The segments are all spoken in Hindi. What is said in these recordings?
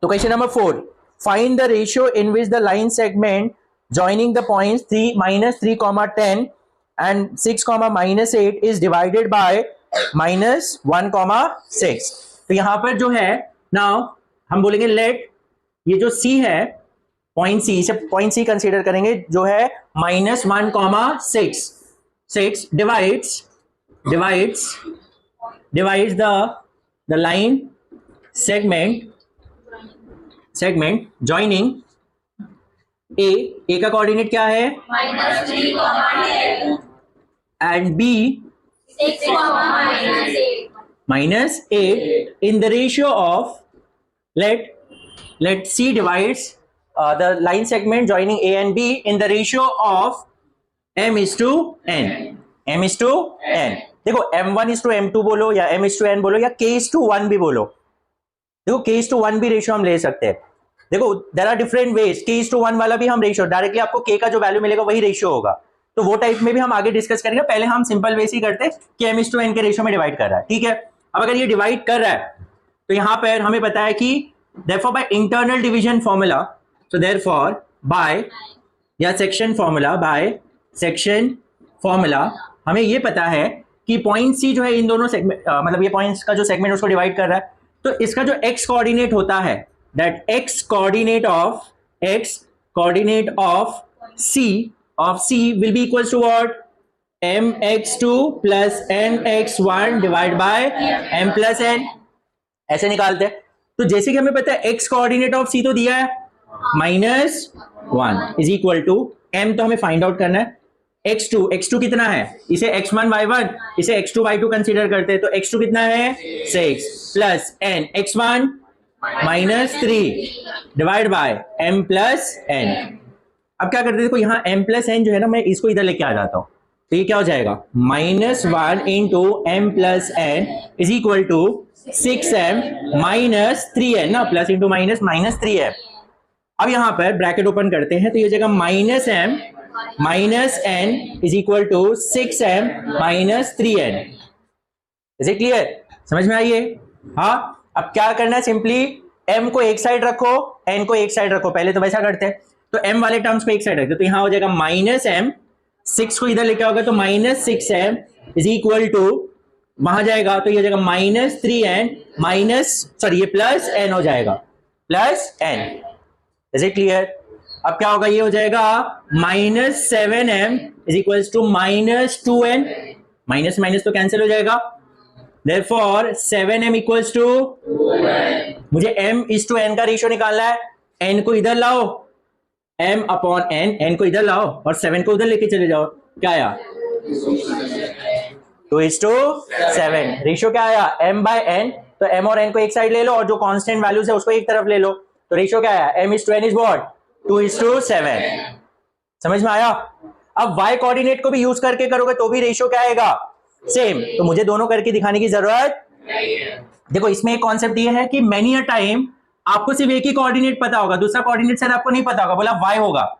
तो question number 4, find the ratio in which the line segment joining the points 3 minus 3 comma 10 and 6 comma minus 8 is divided by minus 1 comma 6। तो यहां पर जो है नाउ हम बोलेंगे लेट ये जो C है पॉइंट C, इसे पॉइंट C कंसीडर करेंगे जो है minus 1 comma 6 divides the line segment joining A का कोऑर्डिनेट क्या है -3, and B -8 in the ratio of let C divides the line segment joining A and B in the ratio of m:n। देखो m1:m2 बोलो या m:n बोलो या k:1 भी बोलो। देखो k:1 भी रेशियो हम ले सकते हैं। देखो there are different ways, k:1 वाला भी हम रेशियो डायरेक्टली आपको k का जो वैल्यू मिलेगा वही रेशियो होगा, तो वो टाइप में भी हम आगे डिस्कस करेंगे। पहले हम सिंपल वेज ही करते हैं कि m:n के रेशियो में डिवाइड कर रहा है, ठीक है। अब अगर ये डिवाइड कर रहा है तो यहां पर हमें पता है कि therefore by internal division formula, so therefore by या सेक्शन फॉर्मूला हमें ये पता है कि पॉइंट सी जो है इन दोनों सेगमेंट मतलब ये पॉइंट्स का जो सेगमेंट उसको डिवाइड कर रहा है, तो इसका जो x कोऑर्डिनेट होता है that x coordinate of C will be equals to what? mx2 plus mx1 divided by m plus n। ऐसे निकालते हैं। तो जैसे कि हमें पता है x कोऑर्डिनेट ऑफ C तो दिया है -1 इज इक्वल टू m, तो हमें फाइंड आउट करना है x2 कितना है, इसे x1 y1 इसे x2 y2 कंसीडर करते हैं, तो x2 कितना है 6 plus n x1 -3 divide by m plus n। अब क्या करते हैं, देखो यहाँ m प्लस n जो है ना, मैं इसको इधर लेके आ जाता हूँ, तो ये क्या हो जाएगा -1 into m plus n is equal to 6m -3n ना, प्लस इंटू माइनस -3m। अब यहाँ पर ब्रैकेट ओपन करते हैं तो ये हो जाएगा -m -n is equal to 6m -3n। Is it clear? समझ में आई है? हाँ। अब क्या करना है, सिंपली m को एक साइड रखो, n को एक साइड रखो। पहले तो वैसा करते हैं, तो m वाले टर्म्स को एक साइड रखते हैं, तो यहां हो जाएगा -m, 6 को इधर लेके आओगे तो -6m इज इक्वल टू वहां जाएगा तो ये हो जाएगा -3n ये प्लस n हो जाएगा, plus n। Is it clear? अब क्या होगा, ये हो जाएगा -7m is equal to -2n, minus minus तो कैंसिल हो जाएगा, therefore 7m equals to मुझे m:n का रेशियो निकालना है। n को इधर लाओ, m अपॉन n को इधर लाओ और 7 को उधर लेके चले जाओ, क्या आया 2:7। रेशियो क्या आया m/n, तो m और n को एक साइड ले लो और जो कांस्टेंट वैल्यूज है उसको एक तरफ ले लो, तो रेशियो क्या आया m:n इज व्हाट 2:7। समझ में आया? अब y कोऑर्डिनेट को भी यूज करके करोगे तो भी रेशियो क्या आएगा सेम, तो मुझे दोनों करके दिखाने की जरूरत नहीं है। देखो इसमें एक कॉन्सेप्ट ये है कि मेनी अ टाइम आपको सिर्फ एक ही कोऑर्डिनेट पता होगा, दूसरा कोऑर्डिनेट शायद आपको नहीं पता होगा, बोला y होगा।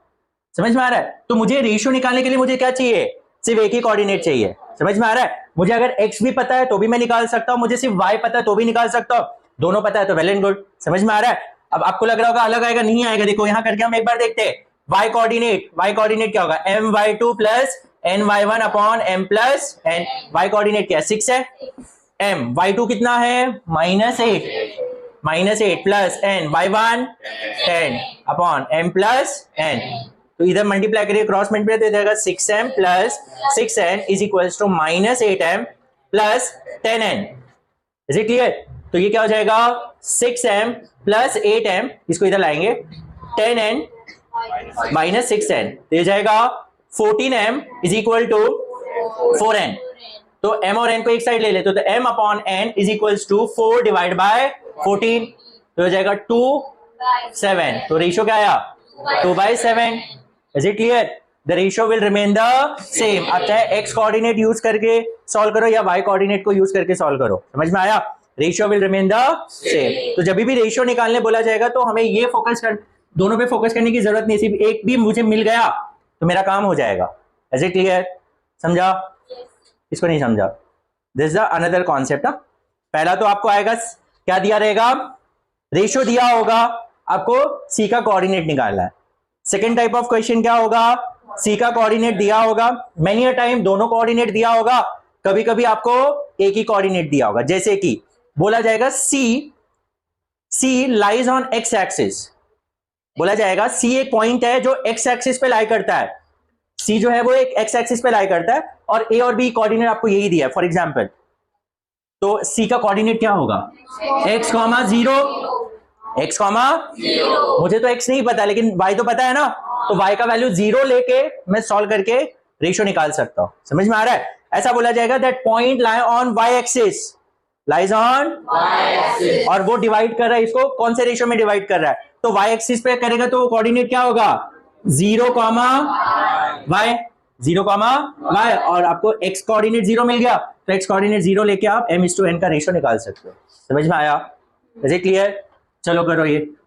समझ में आ रहा है? तो मुझे रेशियो निकालने के लिए मुझे क्या चाहिए, सिर्फ एक ही कोऑर्डिनेट चाहिए। समझ में आ रहा है? मुझे अगर x भी पता है तो भी मैं निकाल सकता हूं, मुझे सिर्फ y पता है तो भी निकाल सकता हूं, दोनों पता है तो वेल एंड गुड। समझ में आ रहा है? अब आपको लग रहा होगा अलग आएगा, नहीं आएगा। देखो यहां करके हम एक बार देखते हैं y कोऑर्डिनेट क्या होगा, my2 plus ny1 upon m plus n। y coordinate क्या है 6 है, m y2 कितना है -8 plus n y1 10 upon m plus n। तो इधर मल्टीप्लाई करिए, क्रॉस मल्टीप्लाई तो जाएगा 6m plus 6n is equals to -8m plus 10n। Is it clear? तो ये क्या हो जाएगा 6m प्लस 8m, इसको इधर लाएंगे 10n माइनस 6n, तो ये जाएगा 14m is equal to 4n। तो m और n को एक साइड ले लेते तो m upon n is equals to 4 divide by 14, तो हो जाएगा 2/7। तो रेशियो क्या आया 2/7। Is it clear? The ratio will remain the same. अब चाहे x कोऑर्डिनेट यूज करके सॉल्व करो या y कोऑर्डिनेट को यूज करके सॉल्व करो, समझ में आया? Ratio will remain the same. तो जब भी रेशियो निकालने बोला जाएगा तो हमें ये फोकस कर, दोनों पे फोकस करने की जरूरत नहीं, सिर्फ एक भी मुझे मिल गया तो मेरा काम हो जाएगा। Is it clear? समझा? इसको नहीं समझा, दिस इज अनदर कॉन्सेप्ट। पहला तो आपको आएगा क्या दिया रहेगा रेशियो दिया होगा, आपको सी का कोऑर्डिनेट निकालना है। सेकेंड टाइप ऑफ क्वेश्चन क्या होगा, सी का कोऑर्डिनेट दिया होगा, मेनी अ टाइम दोनों कोऑर्डिनेट दिया होगा, कभी कभी आपको एक ही कोऑर्डिनेट दिया होगा। जैसे कि बोला जाएगा C lies on x axis, बोला जाएगा सी एक पॉइंट है जो एक्स एक्सिस पे लाई करता है, सी जो है वो एक एक्स एक्सिस पे लाई करता है, और ए और बी कोऑर्डिनेट आपको यही दिया है फॉर एग्जांपल। तो सी का कोऑर्डिनेट क्या होगा, x, 0, x, मुझे तो x नहीं पता लेकिन y तो पता है ना, तो y का वैल्यू 0 लेके मैं सॉल्व करके रेशियो निकाल सकता हूं। समझ में आ रहा है? ऐसा बोला जाएगा that point lie on y axis, lies on y axis, और वो डिवाइड कर रहा है इसको कौन से रेशियो में डिवाइड कर रहा है, तो y एक्सिस पे करेगा तो कोऑर्डिनेट क्या होगा 0, y, 0, y, और आपको x कोऑर्डिनेट 0 मिल गया, तो x कोऑर्डिनेट 0 लेके आप m/n का रेशियो निकाल सकते हो। समझ में आया? Is it clear? चलो करो ये।